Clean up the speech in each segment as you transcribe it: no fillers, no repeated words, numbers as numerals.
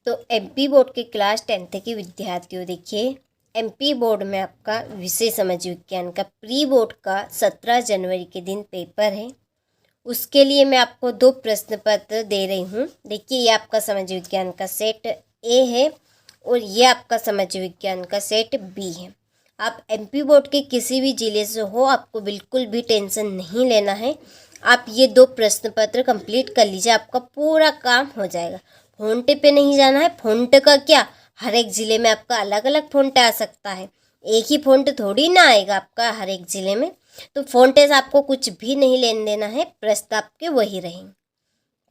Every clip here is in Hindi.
तो एमपी बोर्ड के क्लास 10th के विद्यार्थियों, देखिए एमपी बोर्ड में आपका विषय समाज विज्ञान का प्री बोर्ड का 17 जनवरी के दिन पेपर है। उसके लिए मैं आपको 2 प्रश्न पत्र दे रही हूँ। देखिए ये आपका समाज विज्ञान का सेट ए है और ये आपका समाज विज्ञान का सेट बी है। आप एमपी बोर्ड के किसी भी ज़िले से हो, आपको बिल्कुल भी टेंशन नहीं लेना है। आप ये 2 प्रश्न पत्र कंप्लीट कर लीजिए, आपका पूरा काम हो जाएगा। फोंटे पे नहीं जाना है। फोंट का क्या, हर एक ज़िले में आपका अलग अलग फोंट आ सकता है, एक ही फोंट थोड़ी ना आएगा आपका हर एक ज़िले में। तो फोंटे से आपको कुछ भी नहीं लेन देना है, प्रश्न आपके वही रहेंगे।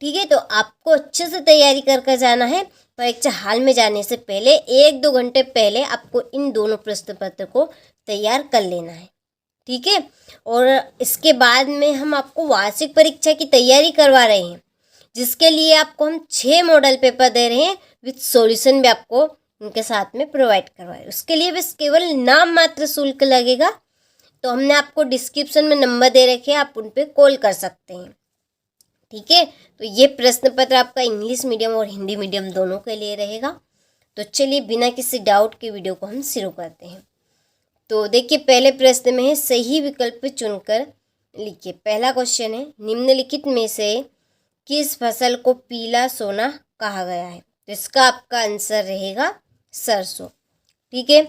ठीक है, तो आपको अच्छे से तैयारी कर जाना है। परीक्षा हाल में जाने से पहले 1-2 घंटे पहले आपको इन दोनों प्रश्न पत्र को तैयार कर लेना है। ठीक है, और इसके बाद में हम आपको वार्षिक परीक्षा की तैयारी करवा रहे हैं, जिसके लिए आपको हम 6 मॉडल पेपर दे रहे हैं विथ सॉल्यूशन भी आपको उनके साथ में प्रोवाइड करवाए। उसके लिए बस केवल नाम मात्र शुल्क लगेगा। तो हमने आपको डिस्क्रिप्शन में नंबर दे रखे हैं, आप उन पर कॉल कर सकते हैं। ठीक है, तो ये प्रश्न पत्र आपका इंग्लिश मीडियम और हिंदी मीडियम दोनों के लिए रहेगा। तो चलिए बिना किसी डाउट के वीडियो को हम शुरू करते हैं। तो देखिए पहले प्रश्न में है, सही विकल्प चुनकर लिखिए। पहला क्वेश्चन है, निम्नलिखित में से किस फसल को पीला सोना कहा गया है? तो इसका आपका आंसर रहेगा सरसों। ठीक है,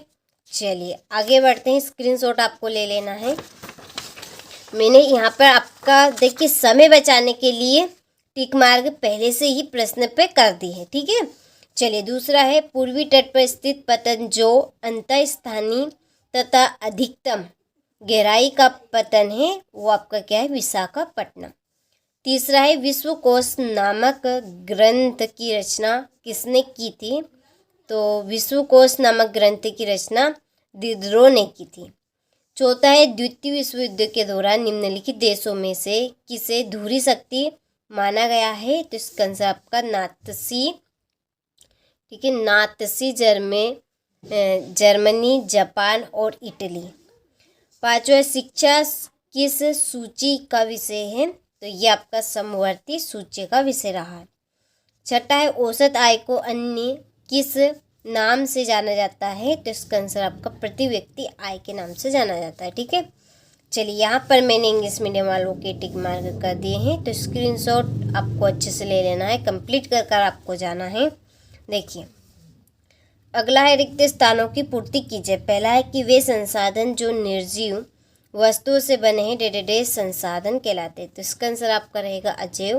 चलिए आगे बढ़ते हैं। स्क्रीनशॉट आपको ले लेना है। मैंने यहाँ पर आपका देखिए समय बचाने के लिए टिक मार्क पहले से ही प्रश्न पे कर दी है। ठीक है, चलिए दूसरा है, पूर्वी तट पर स्थित पतन जो अंतः स्थानीय तथा अधिकतम गहराई का पतन है, वो आपका क्या है? विशाखापट्टनम। तीसरा है, विश्वकोश नामक ग्रंथ की रचना किसने की थी? तो विश्वकोश नामक ग्रंथ की रचना दिदरो ने की थी। चौथा है, द्वितीय विश्व युद्ध के दौरान निम्नलिखित देशों में से किसे धुरी शक्ति माना गया है? तो इसका आंसर आपका नात्सी। ठीक है, नात्सी जर्मनी, जापान और इटली। पांचवा, शिक्षा किस सूची का विषय है? तो ये आपका समवर्ती सूची का विषय रहा है। छठा है, औसत आय को अन्य किस नाम से जाना जाता है? तो इसका आंसर आपका प्रति व्यक्ति आय के नाम से जाना जाता है। ठीक है, चलिए यहाँ पर मैंने इंग्लिश मीडियम वालों के टिक मार्क कर दिए हैं, तो स्क्रीनशॉट आपको अच्छे से ले लेना है, कंप्लीट कर आपको जाना है। देखिए अगला है, रिक्त स्थानों की पूर्ति कीजिए। पहला है कि वे संसाधन जो निर्जीव वस्तुओं से बने हैं डेटाबेस संसाधन कहलाते हैं। तो इसका आंसर आपका रहेगा अजैव।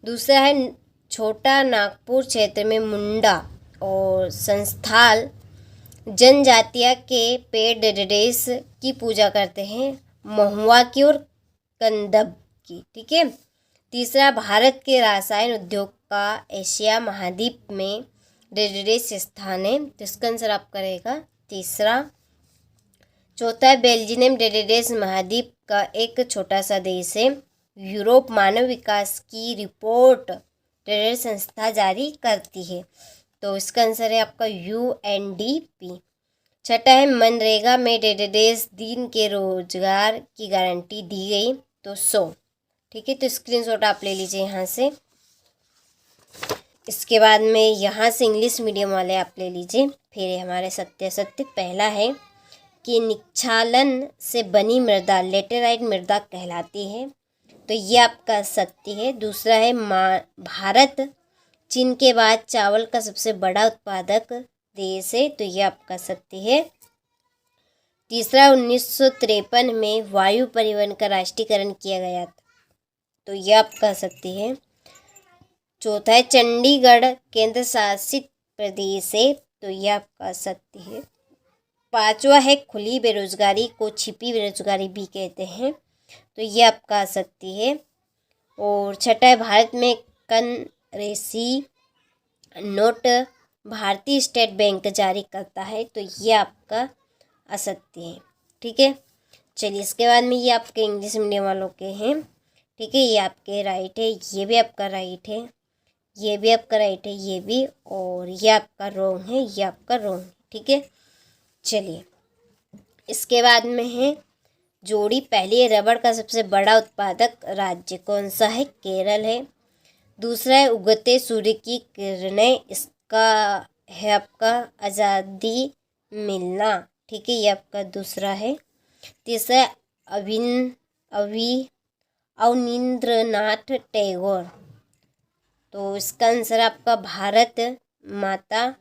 दूसरा है, छोटा नागपुर क्षेत्र में मुंडा और संस्थाल जनजातिया के पेड़ डेटाबेस की पूजा करते हैं, महुआ की और कंदब की। ठीक है, तीसरा, भारत के रसायन उद्योग का एशिया महाद्वीप में डेटाबेस स्थान है। तो इसका आंसर आपका रहेगा तीसरा। चौथा है, बेल्जियम डेटाबेस महाद्वीप का एक छोटा सा देश है। यूरोप मानव विकास की रिपोर्ट डेटाबेस संस्था जारी करती है। तो इसका आंसर है आपका UNDP। छठा है, मनरेगा में डेटाबेस दिन के रोजगार की गारंटी दी गई। तो 100। ठीक है, तो स्क्रीनशॉट आप ले लीजिए यहाँ से। इसके बाद में यहाँ से इंग्लिश मीडियम वाले आप ले लीजिए। फिर हमारे सत्य पहला है कि निक्षालन से बनी मृदा लेटेराइट मृदा कहलाती है। तो ये आपका सत्य है। दूसरा है, भारत चीन के बाद चावल का सबसे बड़ा उत्पादक देश है। तो ये आपका सत्य है। तीसरा, 1953 में वायु परिवहन का राष्ट्रीयकरण किया गया था। तो ये आपका सत्य है। चौथा है, चंडीगढ़ केंद्र शासित प्रदेश है। तो ये आपका सत्य है। पांचवा है, खुली बेरोजगारी को छिपी बेरोजगारी भी कहते हैं। तो ये आपका सत्य है। और छठा है, भारत में करेंसी नोट भारतीय स्टेट बैंक जारी करता है। तो ये आपका असत्य है। ठीक है, चलिए इसके बाद में ये आपके इंग्लिश मीडियम वालों के हैं। ठीक है, ये आपके राइट है, ये भी आपका राइट है, ये भी आपका राइट है, ये भी, और ये आपका रॉन्ग है, ये आपका रॉन्ग है। ठीक है, चलिए इसके बाद में है, जोड़ी पहली, रबड़ का सबसे बड़ा उत्पादक राज्य कौन सा है? केरल है। दूसरा है, उगते सूर्य की किरणें का है आपका आज़ादी मिलना, ठीक है, ये आपका दूसरा है। तीसरा अवनींद्रनाथ टैगोर, तो इसका आंसर आपका भारत माता।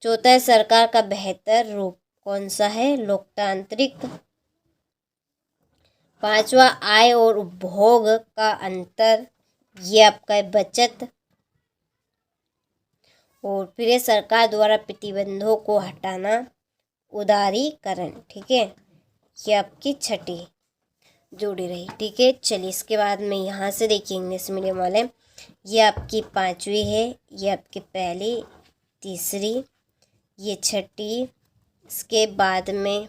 चौथा है सरकार का बेहतर रूप, कौन सा है, लोकतांत्रिक। पांचवा आय और उपभोग का अंतर, ये आपका है बचत। और फिर है सरकार द्वारा प्रतिबंधों को हटाना, उदारीकरण, ठीक है, ये आपकी छठी जोड़ी रही, ठीक है। चलिए इसके बाद में यहाँ से देखिए इंग्लिश मीडियम वाले, ये आपकी पांचवी है, ये आपकी पहली, तीसरी, ये छठी, इसके बाद में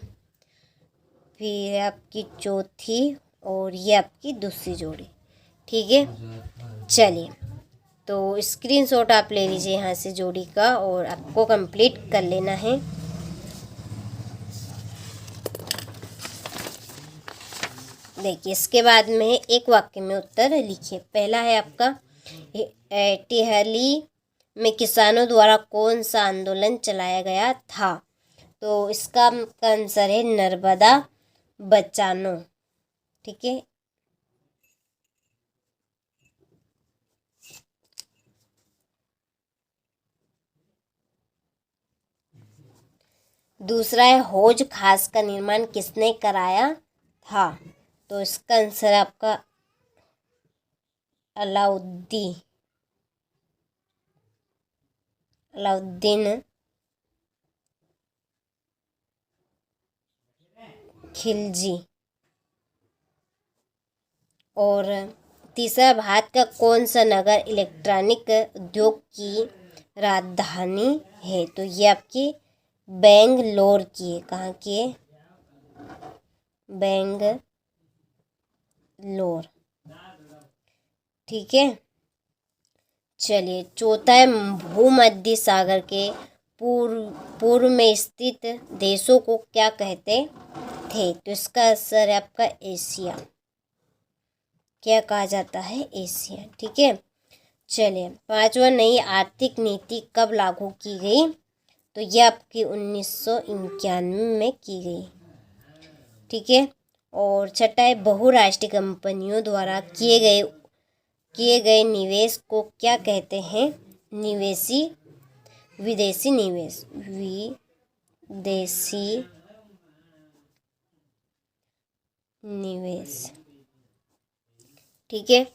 फिर आपकी चौथी और ये आपकी दूसरी जोड़ी, ठीक है। चलिए तो स्क्रीनशॉट आप ले लीजिए यहाँ से जोड़ी का और आपको कंप्लीट कर लेना है। देखिए इसके बाद में एक वाक्य में उत्तर लिखिए। पहला है आपका, टिहली में किसानों द्वारा कौन सा आंदोलन चलाया गया था, तो इसका आंसर है नर्मदा बचानो, ठीक है। दूसरा है हौज खास का निर्माण किसने कराया था, तो इसका आंसर आपका अलाउद्दीन खिलजी। और तीसरा, भारत का कौन सा नगर इलेक्ट्रॉनिक उद्योग की राजधानी है, तो ये आपकी बेंगलोर की है। कहाँ की है, बेंगलोर, ठीक है। चलिए चौथा है, भूमध्य सागर के पूर्व में स्थित देशों को क्या कहते थे, तो इसका आंसर है आपका एशिया, क्या कहा जाता है, एशिया, ठीक है। चलिए पांचवा, नई आर्थिक नीति कब लागू की गई, तो ये आपकी 1991 में की गई, ठीक है। और छठा है, बहुराष्ट्रीय कंपनियों द्वारा किए गए निवेश को क्या कहते हैं, विदेशी निवेश, ठीक है।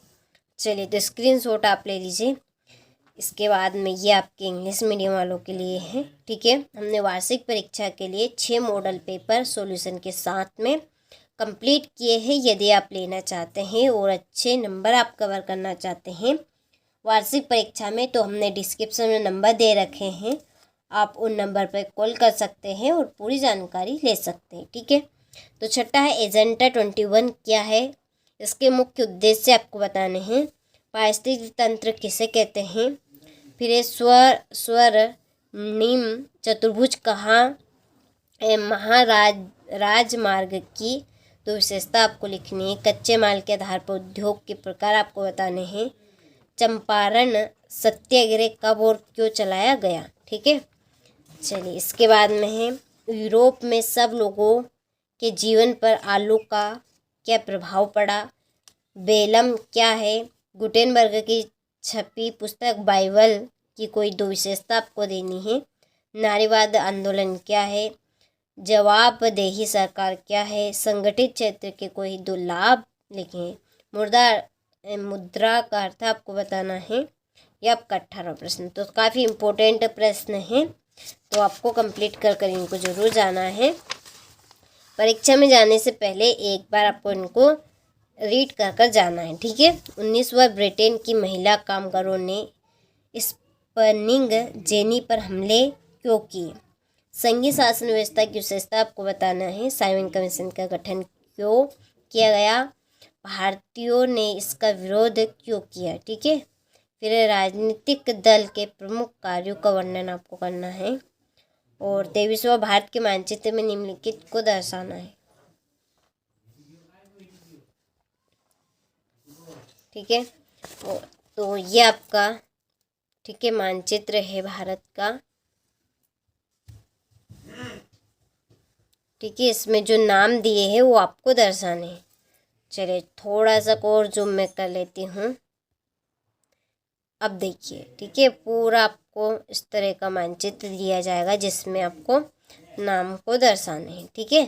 चलिए तो स्क्रीनशॉट आप ले लीजिए। इसके बाद में ये आपके इंग्लिश मीडियम वालों के लिए है, ठीक है। हमने वार्षिक परीक्षा के लिए 6 मॉडल पेपर सॉल्यूशन के साथ में कंप्लीट किए हैं। यदि आप लेना चाहते हैं और अच्छे नंबर आप कवर करना चाहते हैं वार्षिक परीक्षा में, तो हमने डिस्क्रिप्शन में नंबर दे रखे हैं, आप उन नंबर पर कॉल कर सकते हैं और पूरी जानकारी ले सकते हैं, ठीक है। तो छठा है, एजेंडा 21 क्या है, इसके मुख्य उद्देश्य आपको बताने हैं। पारिस्थितिक तंत्र किसे कहते हैं, फिर स्वर निम चतुर्भुज कहाँ राजमार्ग की तो विशेषता आपको लिखनी है। कच्चे माल के आधार पर उद्योग के प्रकार आपको बताने हैं। चंपारण सत्याग्रह कब और क्यों चलाया गया, ठीक है। चलिए इसके बाद में है, यूरोप में सब लोगों के जीवन पर आलू का क्या प्रभाव पड़ा, बेलम क्या है, गुटेनबर्ग की छपी पुस्तक बाइबल की कोई 2 विशेषता आपको देनी है। नारीवाद आंदोलन क्या है, जवाबदेही सरकार क्या है, संगठित क्षेत्र के कोई 2 लाभ लिखें। मुद्रा का अर्थ आपको बताना है। ये आपका 18 प्रश्न, तो काफ़ी इम्पोर्टेंट प्रश्न है, तो आपको कंप्लीट कर इनको ज़रूर जाना है। परीक्षा में जाने से पहले एक बार आपको इनको रीड कर जाना है, ठीक है। 19वां, ब्रिटेन की महिला कामगारों ने स्पिनिंग जेनी पर हमले क्यों किए, संघीय शासन व्यवस्था की विशेषता आपको बताना है। साइमन कमीशन का गठन क्यों किया गया, भारतीयों ने इसका विरोध क्यों किया, ठीक है। फिर राजनीतिक दल के प्रमुख कार्यों का वर्णन आपको करना है। और 23वां, भारत के मानचित्र में निम्नलिखित को दर्शाना है, ठीक है। तो ये आपका, ठीक ठीक है, मानचित्र है भारत का। ठीक है, इसमें जो नाम दिए हैं वो आपको दर्शाने हैं। चलिए थोड़ा सा और जूम मैं कर लेती हूँ। अब देखिए, ठीक है, पूरा आपको इस तरह का मानचित्र दिया जाएगा जिसमें आपको नाम को दर्शाने हैं। ठीक है,